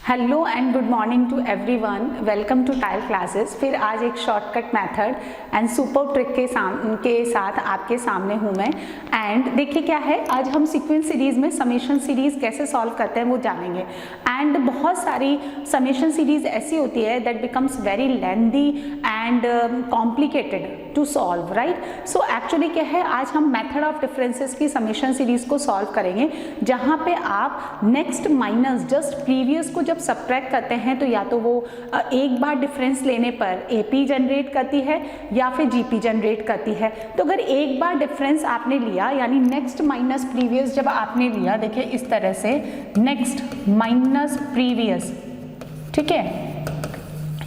Hello and good morning to everyone, welcome to tile classes. फिर आज एक shortcut method and super trick के साथ आपके सामने हूँ मैं। एंड देखिए क्या है, आज हम सीक्वेंस सीरीज में समेशन सीरीज कैसे सॉल्व करते हैं वो जानेंगे। एंड बहुत सारी समेशन सीरीज ऐसी होती है that becomes very lengthy and complicated to solve, right. So actually क्या है, आज हम मेथड ऑफ डिफरेंसेस की समेशन सीरीज को सॉल्व करेंगे, जहाँ पे आप नेक्स्ट माइनस जस्ट प्रीवियस को जब सबट्रैक्ट करते हैं तो या तो वो एक बार डिफरेंस लेने पर एपी जनरेट करती है या फिर जीपी जनरेट करती है। तो अगर एक बार डिफरेंस आपने लिया यानी नेक्स्ट माइनस प्रीवियस जब आपने लिया, देखिए इस तरह से नेक्स्ट माइनस प्रीवियस, ठीक है,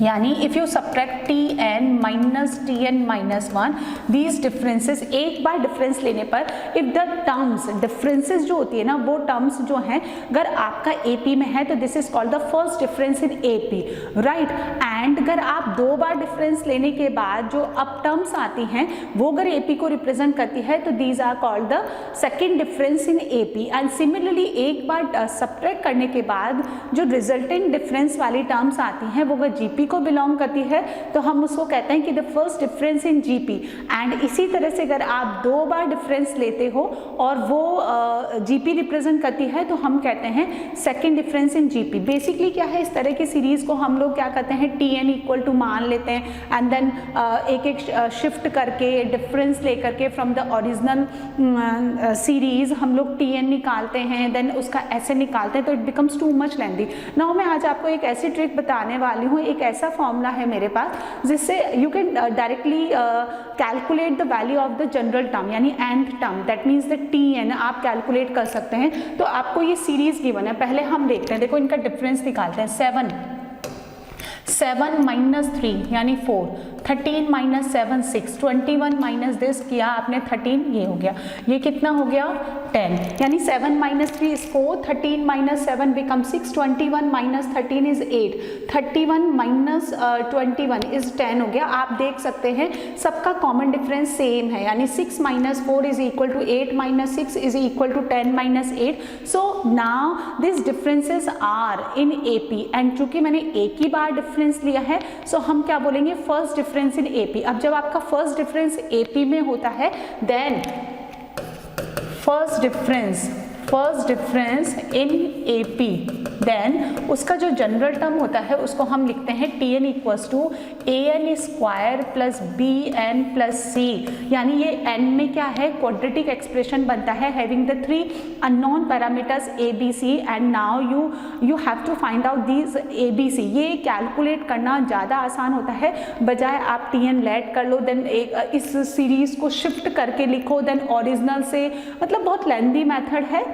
यानी if you subtract T N minus T N minus one, these differences एक बार डिफरेंस लेने पर इफ द टर्म्स डिफरेंसेस जो होती है ना, वो टर्म्स जो हैं अगर आपका एपी में है तो this is called the first difference in AP, right. And अगर आप दो बार डिफरेंस लेने के बाद जो अब टर्म्स आती हैं वो अगर एपी को रिप्रेजेंट करती है तो these are called the second difference in AP. And similarly एक बार सब्ट्रैक्ट करने के बाद जो रिजल्टेंट डिफरेंस वाली टर्म्स आती हैं वो अगर जीपी को बिलोंग करती है तो हम उसको कहते हैं कि the first difference in GP. And इसी तरह से अगर आप दो बार डिफरेंस लेते हो और वो जीपी रिप्रेजेंट करती है तो हम कहते हैं second difference in GP. Basically क्या है, इस तरह की सीरीज को हम लोग क्या करते हैं, टी एन इक्वल टू मान लेते हैं एंड देन एक एक शिफ्ट करके डिफरेंस लेकर के फ्रॉम द ओरिजिनल सीरीज हम लोग टी एन निकालते हैं, देन उसका ऐसे निकालते हैं, तो it becomes too much lengthy. Now मैं आज आपको एक ऐसी ट्रिक बताने वाली हूँ, एक ऐसा फॉर्मूला है मेरे पास जिससे you can directly calculate the value of the general term यानी nth term, that means the T N आप कैलकुलेट कर सकते हैं। तो आपको ये सीरीज गिवन है, पहले हम देखते हैं, देखो इनका डिफरेंस निकालते हैं। 7 माइनस 3 यानी 4, 13 माइनस 7 6, 21 माइनस दिस किया आपने 13, ये हो गया, ये कितना हो गया 10, यानी 7 minus 3 is 4, 13 minus 7 become 6, 21 minus 13 is 8, 31 minus 21 is 10 हो गया। आप देख सकते हैं सबका कॉमन डिफरेंस सेम है, यानी 6 minus 4 is equal to 8 minus 6 is equal to 10 minus 8। So now this differences are in AP and चूंकि मैंने एक ही बार डिफरेंस लिया है सो हम क्या बोलेंगे, फर्स्ट डिफरेंस इन एपी। अब जब आपका फर्स्ट डिफरेंस एपी में होता है then first difference in AP, then उसका जो जनरल टर्म होता है उसको हम लिखते हैं T n equals to a n square plus B N plus c, यानी ये एन में क्या है, क्वाड्रेटिक एक्सप्रेशन बनता है having the three unknown parameters A B C. And now you have to find out these A B C. ये calculate करना ज़्यादा आसान होता है, बजाय आप टी एन लेट कर लो देन इस सीरीज को शिफ्ट करके लिखो देन ओरिजिनल से, मतलब बहुत लेंदी मेथड है।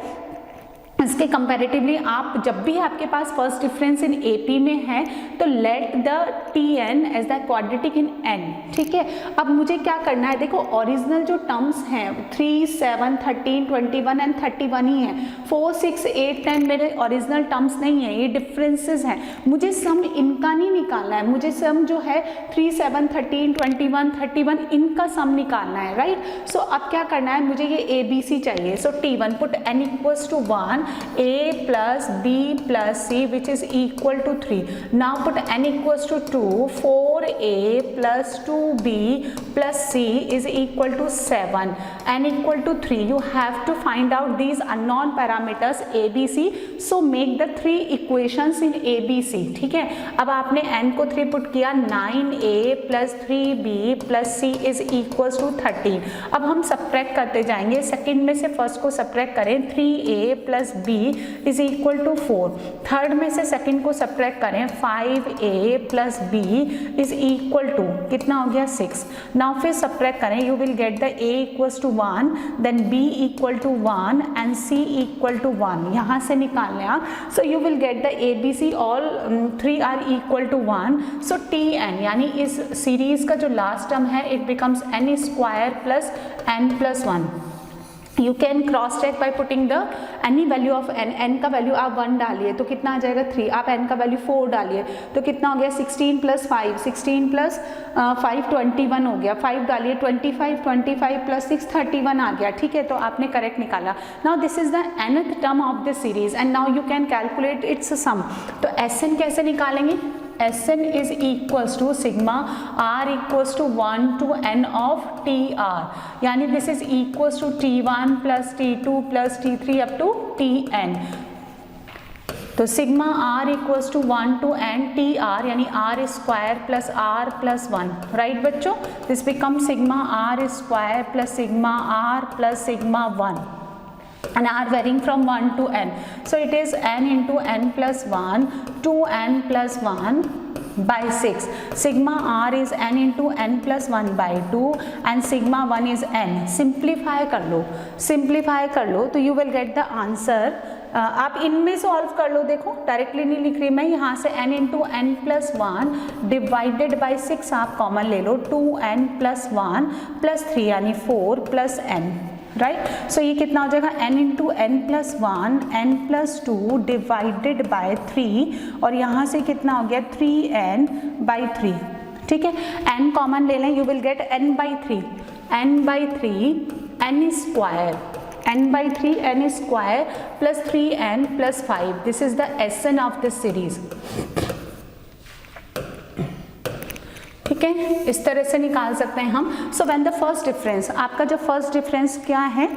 इसके कंपैरेटिवली आप जब भी आपके पास फर्स्ट डिफरेंस इन एपी में है तो let the T N as the quadratic in N, ठीक है। अब मुझे क्या करना है, देखो ओरिजिनल जो टर्म्स हैं 3, 7, 13, 21 एंड 31 ही हैं, 4, 6, 8, 10 मेरे ओरिजिनल टर्म्स नहीं है, ये डिफरेंसेस हैं। मुझे सम इनका नहीं निकालना है, मुझे सम जो है 3, 7, 13, 21, 31 इनका सम निकालना है, राइट। सो अब क्या करना है, मुझे ये ए बी सी चाहिए। So T1 put n equals to 1, a plus b plus c which is equal to 3. Now put n equals to 2, 4a plus 2b plus c is equal to 7, n equal to 3. You have to find out these unknown parameters a b c. So make the three equations in a b c, ठीक है। अब आपने n को 3 put किया, 9a plus 3b plus c is equals to 13। अब हम subtract करते जाएंगे, सेकेंड में से फर्स्ट को सब्ट्रैक्ट करें, 3a plus b is equal to 4, third में से सेकंड को सब्ट्रैक्ट करें, 5a plus b is equal to कितना हो गया 6। नाउ फिर सब्ट्रैक्ट करें, you will get the a equals to 1, then b equal to 1 and c equal to 1, यहाँ से निकालने आप। So you will get the a b c all 3 are equal to 1। So T N यानी इस series का जो last term है it becomes n square plus n plus 1, you can cross check by putting the any value of N, N का value आप 1 डालिए तो कितना आ जाएगा 3, आप एन का वैल्यू 4 डालिए तो कितना हो गया 16 + 5, 16 + 5 21 हो गया, 5 डालिए 25, 25 + 6 31 आ गया, ठीक है, तो आपने करेक्ट निकाला। Now this is the nth term of the series and now you can calculate its sum. तो Sn कैसे निकालेंगे? Sn is equals to sigma r equals to 1 to n of tr, यानी this is equals to t1 plus t2 plus t3 up to tn। तो sigma r equals to 1 to n tr यानी r square plus r plus 1, right बच्चों? This become sigma r square plus sigma r plus sigma 1 and r varying from 1 to n. So it is n into n plus 1 2n plus 1 by 6. Sigma r is n into n plus 1 by 2 and sigma 1 is n. Simplify कर लो, simplify कर लो तो you will get the answer। आप इनमें solve कर लो, देखो directly नहीं लिख रही मैं, यहाँ से n into n plus 1 divided by 6 आप कॉमन ले लो, 2n प्लस 1 प्लस 3 यानी 4 प्लस n, राइट। सो ये कितना हो जाएगा n into n plus 1 n plus 2 divided by 3 और यहाँ से कितना हो गया 3n बाई 3, ठीक है। n कॉमन ले लें, you will gate n by 3, n by 3 n square, n by 3 n square plus 3n plus 5, this is the Sn of this series, ठीक है, इस तरह से निकाल सकते हैं हम। So when the first difference, आपका जो फर्स्ट डिफरेंस क्या है,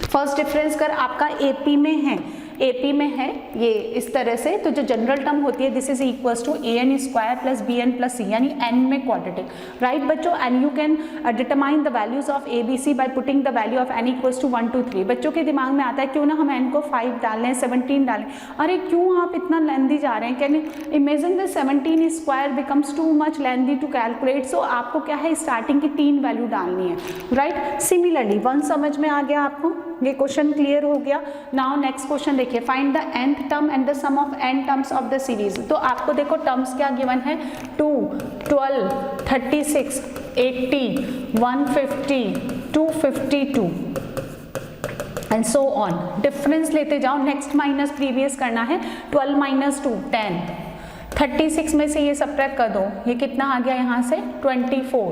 फर्स्ट डिफरेंस कर आपका एपी में है, एपी में है ये इस तरह से, तो जो जनरल टर्म होती है this is equals to an square plus bn plus c यानी n में क्वाड्रेटिक, राइट बच्चों। And you can determine the values of a b c by putting the value of n equals to 1 2 3। बच्चों के दिमाग में आता है क्यों ना हम n को 5 डाल लें, 17 डालें, अरे क्यों आप इतना लेंदी जा रहे हैं, can imagine the 17 square becomes too much lengthy to calculate. So आपको क्या है स्टार्टिंग की 3 वैल्यू डालनी है, राइट। सिमिलरली 1 समझ में आ गया आपको, ये क्वेश्चन क्लियर हो गया। नाउ नेक्स्ट क्वेश्चन देखिए, find the nth term and the sum of n terms of the series. तो आपको देखो टर्म्स क्या गिवन है, 2 12 36 80 150 252 एंड सो ऑन। डिफरेंस लेते जाओ, नेक्स्ट माइनस प्रीवियस करना है, 12 माइनस 2 10, 36 में से ये सब्ट्रैक्ट कर दो, ये कितना आ गया यहाँ से 24,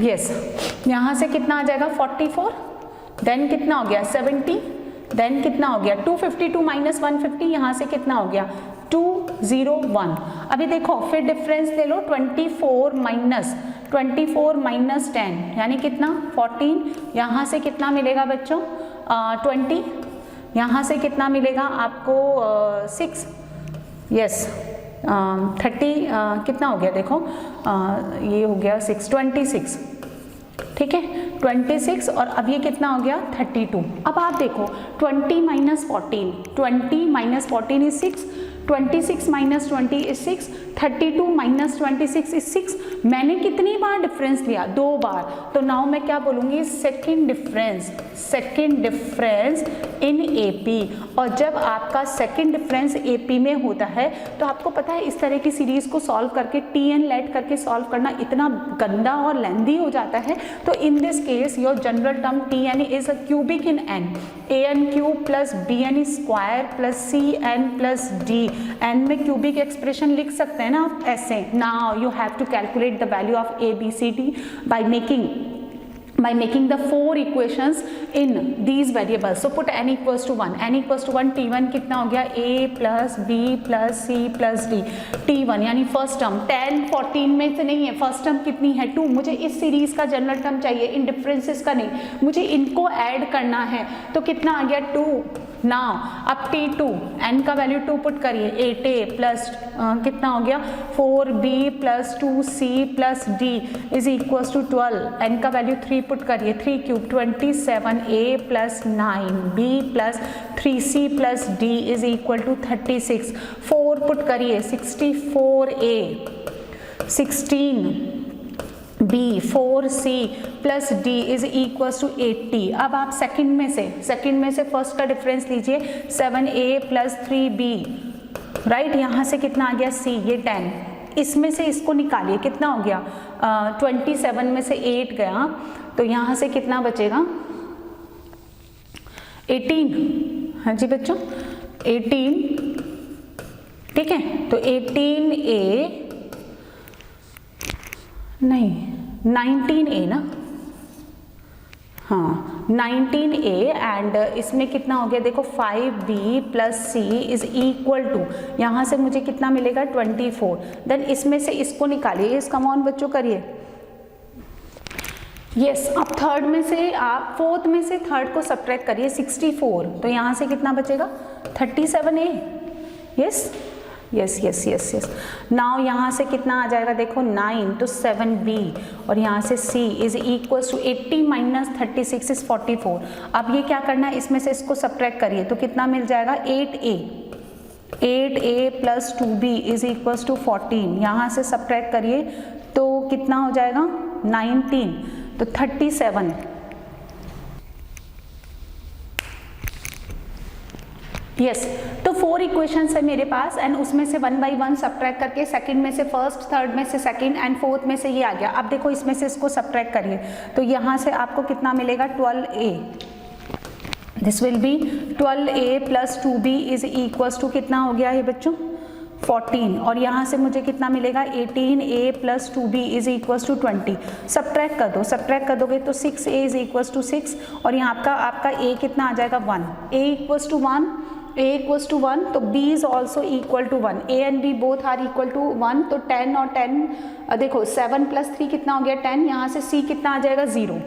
यस यहाँ से कितना आ जाएगा 44, देन कितना हो गया 70, देन कितना हो गया 252 माइनस 150, यहाँ से कितना हो गया 201। अभी देखो फिर डिफरेंस ले लो, 24 माइनस 10 यानी कितना 14, यहाँ से कितना मिलेगा बच्चों 20, यहाँ से कितना मिलेगा आपको 6, यस 30 कितना हो गया देखो ये हो गया 6 26, ठीक है 26 और अब ये कितना हो गया 32। अब आप देखो 20 minus 14, 20 minus 14 is 6, 26 minus 20 is 6, 32 minus 26 is 6। मैंने कितनी बार डिफरेंस लिया, 2 बार, तो नाउ मैं क्या बोलूँगी सेकेंड डिफरेंस इन एपी। और जब आपका सेकेंड डिफरेंस एपी में होता है तो आपको पता है इस तरह की सीरीज को सॉल्व करके टीएन लेट करके सॉल्व करना इतना गंदा और लेंदी हो जाता है। तो in this case your general term TN is a cubic in N, an cube plus bn square plus cn plus d, n में क्यूबिक एक्सप्रेशन लिख सकते हैं ना आप ऐसे। Now you have to calculate the value of a b c d by making the 4 equations in these variables. So put n equals to 1, n equals to 1, t1 कितना हो गया a plus b plus c plus d, t1 यानी first term 10 14 में से नहीं है, first term कितनी है 2, मुझे इस सीरीज का जनरल टर्म चाहिए, इन डिफरेंसेस का नहीं, मुझे इनको ऐड करना है, तो कितना आ गया 2। नाउ अब t2 n का वैल्यू 2 पुट करिए, 8a प्लस कितना हो गया 4b plus 2c plus d is equals to 12, n का वैल्यू 3 पुट करिए, 3 cube 27a plus 9b plus 3c plus d is equal to 36, 4 put करिए 64a 16b 4c plus d is equals to 80। अब आप second में से first का difference लीजिए, 7a प्लस 3b, राइट, यहाँ से कितना आ गया c, ये 10, इसमें से इसको निकालिए, कितना हो गया 27 में से 8 गया तो यहाँ से कितना बचेगा 18। हाँ जी बच्चों 18, ठीक है। तो 18A नहीं 19A ना, हाँ 19A एंड इसमें कितना हो गया देखो 5B plus C is equal to, यहाँ से मुझे कितना मिलेगा 24। देन इसमें से इसको निकालिए, इसका कॉमन बच्चों करिए। यस अब थर्ड में से आप फोर्थ में से थर्ड को सब्ट्रैक्ट करिए 64, तो यहाँ से कितना बचेगा 37A। Yes yes yes yes yes now यहाँ से कितना आ जाएगा देखो 9 तो 7B और यहाँ से C is equals to 80 minus 36 is 44। अब ये क्या करना है, इसमें से इसको सब्ट्रैक्ट करिए तो कितना मिल जाएगा 8A plus 2B is equals to 14। यहाँ से सब्ट्रैक्ट करिए तो कितना हो जाएगा 19, तो 37। यस तो 4 इक्वेशंस है मेरे पास एंड उसमें से 1 बाई 1 सब्ट्रैक्ट करके सेकंड में से फर्स्ट, थर्ड में से सेकंड एंड फोर्थ में से ये आ गया। अब देखो इसमें से इसको सब्ट्रैक्ट करिए तो यहाँ से आपको कितना मिलेगा 12A। This will be 12A plus 2B is equals to कितना हो गया है बच्चों 14 और यहाँ से मुझे कितना मिलेगा 18A plus 2B is equals to 20। Subtract कर दो, सब्ट्रैक्ट कर दोगे तो 6A इज इक्वल्स टू 6 और यहाँ आपका A कितना आ जाएगा 1। A equals to 1, A equals to 1 तो B is also equal to 1, A and B both are equal to 1 तो 10 और 10 देखो 7 प्लस 3 कितना हो गया 10, यहाँ से C कितना आ जाएगा 0,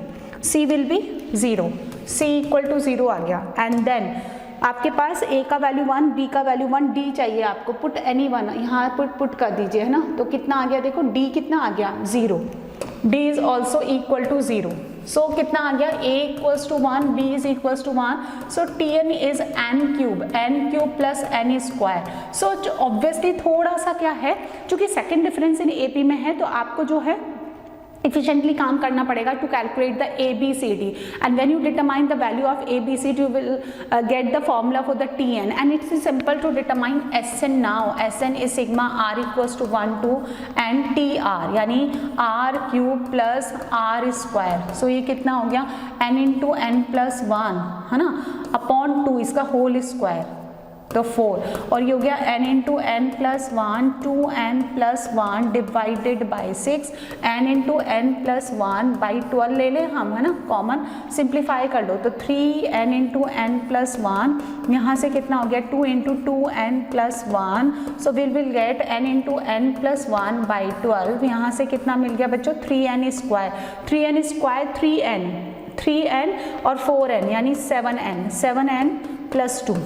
C will be 0, C equal to 0 आ गया। एंड देन आपके पास A का वैल्यू 1, B का वैल्यू 1, D चाहिए आपको, पुट एनी वन यहाँ पुट कर दीजिए है ना, तो कितना आ गया देखो D कितना आ गया 0, D is also equal to 0। So कितना आ गया A equals to 1, B is equals to 1, so Tn is n cube plus n square। So obviously थोड़ा सा क्या है, चूंकि सेकेंड डिफरेंस इन AP में है तो आपको जो है efficiently काम करना पड़ेगा to calculate the ABCD, and when you determine the value of ABCD you will get the formula for the Tn, and it is simple to determine Sn now। Sn is sigma r equals to 1 to n Tr यानी r cube plus r square। so ये कितना हो गया n into n plus 1 है ना upon 2 इसका whole square तो 4 और ये हो गया n into n plus 1 2n plus 1 divided by 6 n into n plus 1 by 12 ले लें हम है ना कॉमन, सिंप्लीफाई कर लो तो 3n इंटू n प्लस 1 यहाँ से कितना हो गया 2 into 2n plus 1 so will get n into n plus 1 by 12। यहाँ से कितना मिल गया बच्चों 3n स्क्वायर 3n और 4n यानी 7n प्लस 2,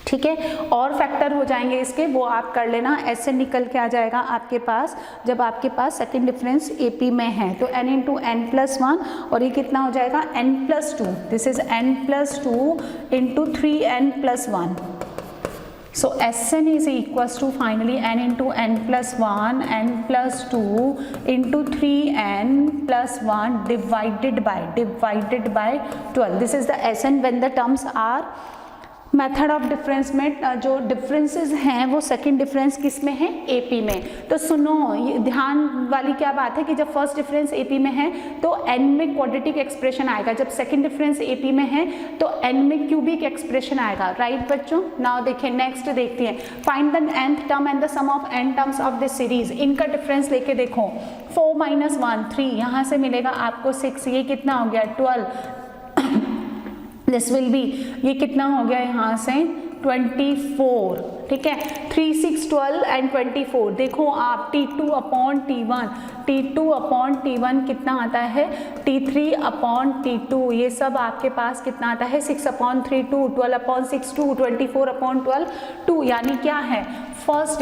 ठीक है। और फैक्टर हो जाएंगे इसके वो आप कर लेना, ऐसे निकल के आ जाएगा आपके पास जब आपके पास सेकेंड डिफरेंस AP में है तो n इंटू n प्लस 1 और ये कितना हो जाएगा n plus 2, this is n plus 2 into 3n plus 1। So Sn is equals to finally n into n plus 1 n plus 2 into 3n plus 1 divided by 12। This is the Sn when the terms are method of difference में जो differences हैं वो second difference किस में है AP में। तो सुनो ये ध्यान वाली क्या बात है कि जब फर्स्ट डिफरेंस AP में है तो n में क्वाड्रेटिक एक्सप्रेशन आएगा, जब सेकंड डिफरेंस AP में है तो n में क्यूबिक एक्सप्रेशन आएगा, राइट बच्चों। नाउ देखिए नेक्स्ट देखते हैं, find the nth term and the sum of n terms of this series. इनका डिफरेंस लेके देखो 4 माइनस 1 3, यहाँ से मिलेगा आपको 6, ये कितना हो गया 12 दिस विल बी ये कितना हो गया यहाँ से 24, ठीक है 3 6 12 एंड 24। देखो आप T2 अपॉन T1 कितना आता है T3 अपॉन T2, ये सब आपके पास कितना आता है 6 अपॉन 3 2, 12 अपॉन 6 2, 24 अपॉन 12 2, यानी क्या है फर्स्ट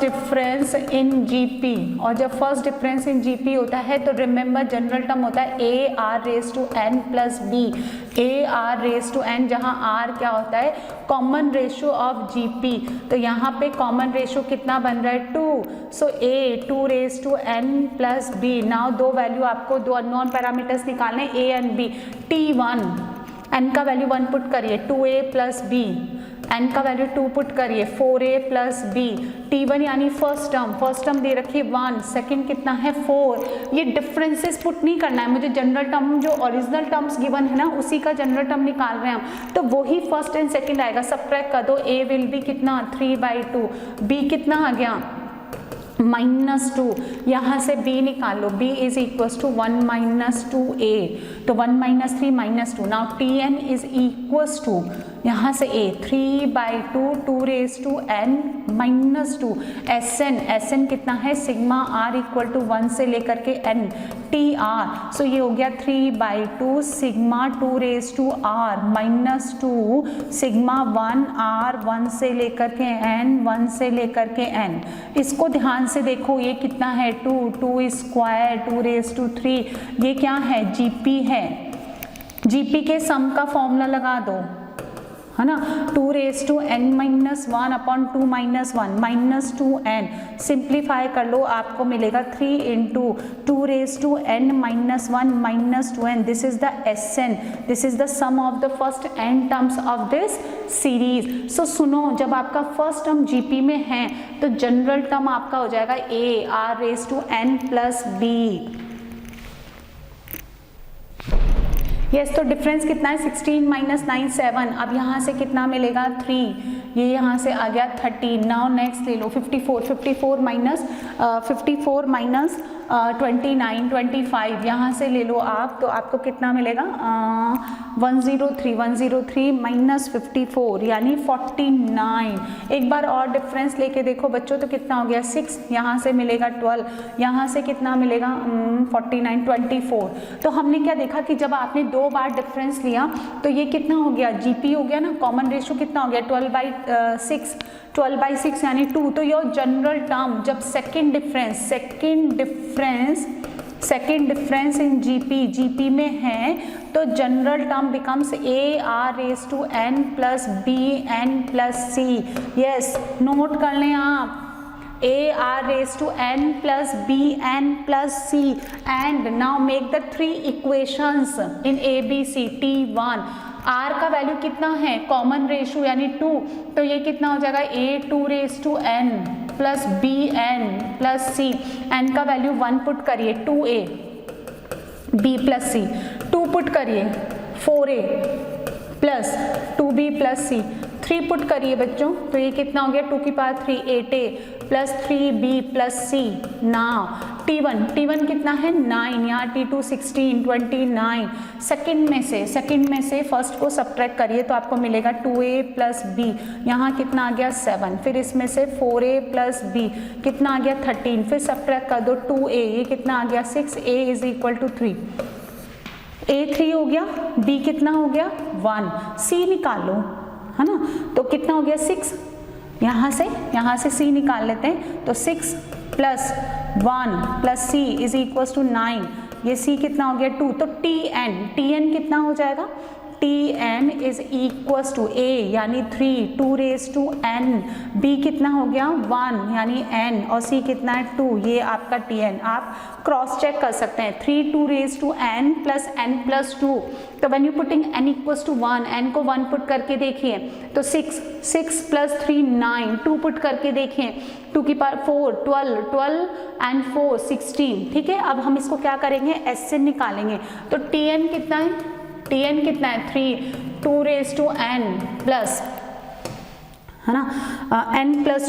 डिफरेंस इन GP। और जब फर्स्ट डिफरेंस इन GP होता है तो रिमेंबर जनरल टर्म होता है AR raise to n plus B, AR raise to n, जहाँ R क्या होता है कॉमन रेशियो ऑफ GP। तो यहाँ पे कॉमन रेशियो कितना बन रहा है 2, so A 2 raise to n plus B। Now दो वैल्यू आपको दो अननोन पैरामीटर्स निकालने A and B। T1 n का वैल्यू 1 पुट करिए 2A प्लस B n का वैल्यू 2 पुट करिए, 4a प्लस बी, t1 यानी फर्स्ट टर्म दे रखी है 1, सेकंड कितना है 4, ये डिफरेंसेस पुट नहीं करना है मुझे, जनरल टर्म जो ओरिजिनल टर्म्स गिवन है ना उसी का जनरल टर्म निकाल रहे हैं हम, तो वही फर्स्ट एंड सेकंड आएगा, सबट्रैक्ट कर दो, a विल बी कितना 3/2, b कितना आ गया -2, यहाँ से b निकाल लो, b is equal to 1 - 2a, तो 1 - 3 - 2, now tn is equals to यहाँ से a 3/2 2 raise to n -2, sn कितना है सिग्मा r इक्वल टू 1 से लेकर के n tr, सो ये हो गया 3/2 sigma 2 raise to r -2 sigma 1 r 1 से लेकर के n 1 से लेकर के n, इसको ध्यान से देखो, ये कितना है 2 स्क्वायर 2 रेज टू 3, ये क्या है जीपी है, जीपी के सम का फॉर्मूला लगा दो है ना, 2 raise to n - 1 upon 2 - 1 -2n, simplify कर लो आपको मिलेगा 3 into 2 raise to n - 1 -2n, this is the Sn, this is the sum of the first n terms of this series. So सुनो, जब आपका फर्स्ट टर्म जीपी में है तो जनरल टर्म आपका हो जाएगा a r raise to n plus b, yes, तो डिफरेंस कितना है 16 - 9 7, अब यहाँ से कितना मिलेगा 3, ये यहाँ से आ गया 13, नाउ नेक्स्ट ले लो 54 माइनस 29 25, यहाँ से ले लो आप, तो आपको कितना मिलेगा 103 माइनस 54 यानी 49, एक बार और डिफरेंस लेके देखो बच्चों, तो कितना हो गया 6, यहाँ से मिलेगा 12, यहाँ से कितना मिलेगा 49 24, तो हमने क्या देखा कि जब आपने 2 बार डिफरेंस लिया तो ये कितना हो गया जीपी हो गया ना, कॉमन रेशियो कितना हो गया 12/6 यानी 2, तो योर जनरल टर्म जब सेकंड डिफरेंस इन जीपी में है तो general term becomes a r raise to n plus b n plus c, yes note कर लें आप, a r raised to n plus b n plus c, and now make the 3 equations in a b c t1, r का value कितना है common ratio यानी 2, तो ये कितना हो जाएगा a 2 raised to n plus b n plus c, n का वैल्यू 1 पुट करिए 2a b plus c, 2 put करिए 4a plus 2b plus c, 3 put करिए बच्चों, तो ये कितना हो गया 2 की power 3 8a plus 3b plus c, now t1 कितना है 9, यहाँ t2 16 29, सेकंड में से फर्स्ट को सब्ट्रैक्ट करिए तो आपको मिलेगा 2a प्लस b, यहाँ कितना आ गया 7, फिर इसमें से 4a प्लस b कितना आ गया 13, फिर सब्ट्रैक्ट कर दो 2a, ये कितना आ गया 6, a is equal to 3, a 3 हो गया, b कितना हो गया 1, c निकालो है ना, तो कितना हो गया 6, यहाँ से c निकाल लेते हैं, तो 6 plus 1 plus c is equal to 9, ये c कितना हो गया 2, तो tn कितना हो जाएगा, tn is equal to a यानी 3 2 रेज टू n, b कितना हो गया 1 यानी n, और c कितना है 2, ये आपका tn, आप क्रॉस चेक कर सकते हैं, 3 2 raise to n plus n plus 2, तो when you putting n equals to 1, n को 1 पुट करके देखिए तो 6 प्लस 3 9, 2 पुट करके देखिए 2 की पावर 4 12 एंड 4 16, ठीक है, अब हम इसको क्या करेंगे s से निकालेंगे, तो tn कितना है 3 2 रेज टू n प्लस है ना n प्लस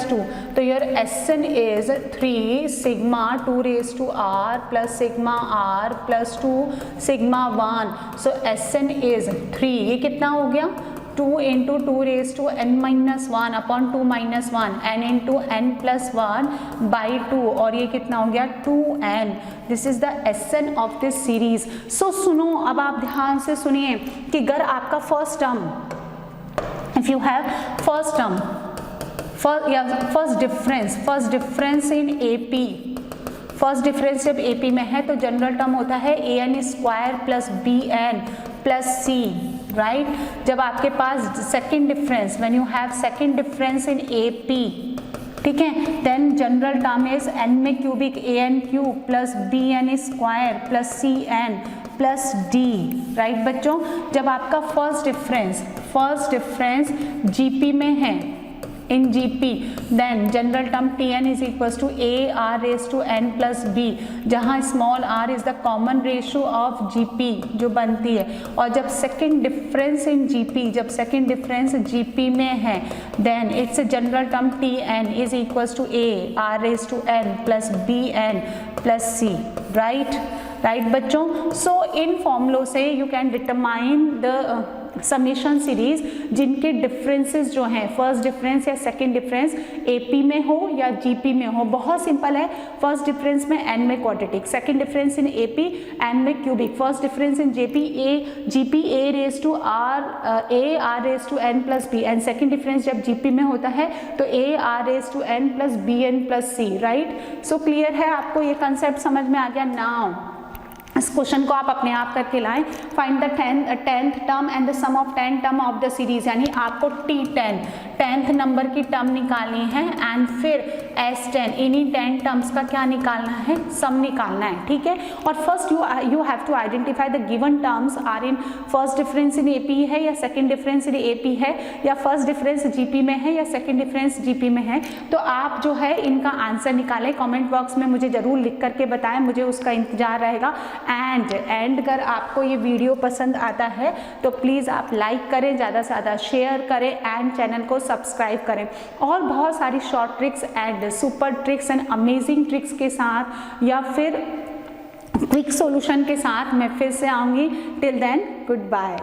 2, तो your Sn is 3 sigma 2 raise to r plus sigma r plus 2 sigma 1, so Sn is 3, ये कितना हो गया 2 into 2 raise to n minus 1 upon 2 minus 1, n into n plus 1 by 2, और ये कितना हो गया 2n, this is the Sn of this series. So सुनो, अब आप ध्यान से सुनिए कि अगर आपका first term, if you have first term first difference in AP, first difference जब AP में है तो जनरल टर्म होता है an square plus bn plus c, right, जब आपके पास second difference, when you have second difference in AP, ठीक है, then general term is n में cubic an cube plus bn square plus cn plus d, right बच्चों, जब आपका first first difference GP में है, in GP, then general term Tn is equals to A R raise to N plus b, जहाँ small r is the common ratio of GP जो बनती है। और जब सेकेंड डिफरेंस इन जीपी, जब second difference GP में है, then its general term Tn is equals to A R raise to N plus B N plus C, right बच्चों। So इन फॉर्मूलों से you can determine the summation series जिनके differences जो हैं, फर्स्ट डिफरेंस या सेकंड डिफरेंस एपी में हो या जीपी में हो। बहुत सिंपल है, फर्स्ट डिफरेंस में एन में quadratic, second difference in AP n में cubic, first difference in GP a raise to r raise to N plus b, and second difference जब जीपी में होता है तो a are raise to N plus B N plus C, right. So clear है, आपको ये concept समझ में आ गया। नाउ इस क्वेश्चन को आप अपने आप करके लाएं। Find the tenth term and the sum of 10 term of the series, यानी आपको T10 10th नंबर की टर्म निकालनी है एंड फिर S10 इन्हीं 10 टर्म्स का क्या निकालना है, सम निकालना है, ठीक है। और first you have to identify the given terms are in first difference in AP है या सेकंड डिफरेंस इन एपी है या फर्स्ट डिफरेंस जीपी में है या सेकंड डिफरेंस जीपी में है। तो आप जो है इनका आंसर निकालें, कमेंट बॉक्स में मुझे जरूर लिख करके बताएं, मुझे उसका इंतजार रहेगा। एंड अगर आपको ये वीडियो पसंद आता है तो प्लीज़ आप लाइक करें, ज़्यादा से ज़्यादा शेयर करें एंड चैनल को सब्सक्राइब करें। और बहुत सारी short tricks and super tricks and amazing tricks के साथ या फिर क्विक सॉल्यूशन के साथ मैं फिर से आऊँगी। Till then good bye.